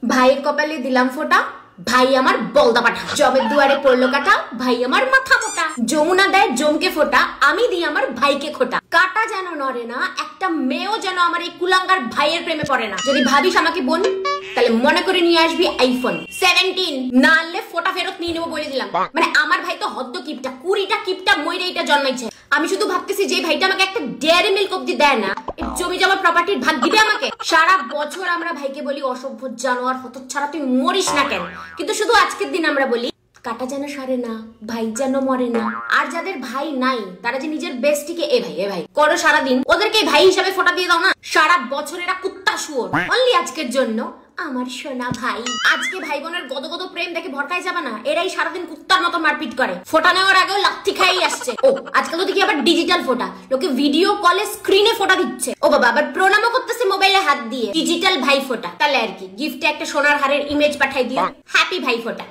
ভাইয়ের কপালে দিলাম ফোঁটা, ভাই আমার বলদা পাঠা। জবের দুয়ারে পড়লো কাটা, ভাই আমার মাথা মোটা। যমুনা দেয় জমকে ফোঁটা, আমি দিই আমার ভাইকে খোটা। কাটা যেন নড়ে না, একটা মেয়েও যেন আমার এই কুলাঙ্গার ভাইয়ের প্রেমে পড়ে না। যদি ভাবিস আমাকে বোন, তাহলে মনে করে নিয়ে আসবি আইফোন 17, না আনলে ফোঁটা ফেরত নিয়ে নেবো বলে দিলাম। মানে আমার ভাই তো হদ্দ কিপটা, 20টা কিপটা মইরে এটা জন্মাইছে। আমি শুধু ভাবতেছি যে ভাইটা আমাকে একটা ডেয়ারি মিল্ক অব্দি দেয় না, জমি জমা প্রপার্টির ভাগ দিবে আমাকে। সারা বছর আমরা ভাইকে বলি অসভ্য জানোয়ার, হতচ্ছাড়া তুই মরিস না কেন, কিন্তু শুধু আজকের দিন আমরা বলি কাটা যেন সরে না, ভাই যেন মরে না। আর যাদের ভাই নাই তারা যে নিজের বেস্টিকে এ ভাই করো সারাদিন, ওদেরকে ভাই হিসাবে ফোঁটা দিয়ে দাও না। সারা বছর এরা কুত্তা শুয়োর, অনলি আজকের জন্য আমার সোনা ভাই। আজকে ভাই বোনের গদগদ প্রেম দেখে ভরকাই যাবে না, এরাই সারাদিন কুত্তার মতো মারপিট করে। ফোঁটা নেওয়ার আগেও লাথি খাই আসছে। ও আজকাল তো দেখি আবার ডিজিটাল ফোঁটা, লোকে ভিডিও কলে স্ক্রিনে ফোঁটা দিচ্ছে। ও বাবা, আবার প্রণামও করতেছে মোবাইলে হাত দিয়ে। ডিজিটাল ভাই ফোঁটা, তাহলে আর কি গিফটে একটা সোনার হারের ইমেজ পাঠাই দিও, হ্যাপি ভাই ফোঁটা।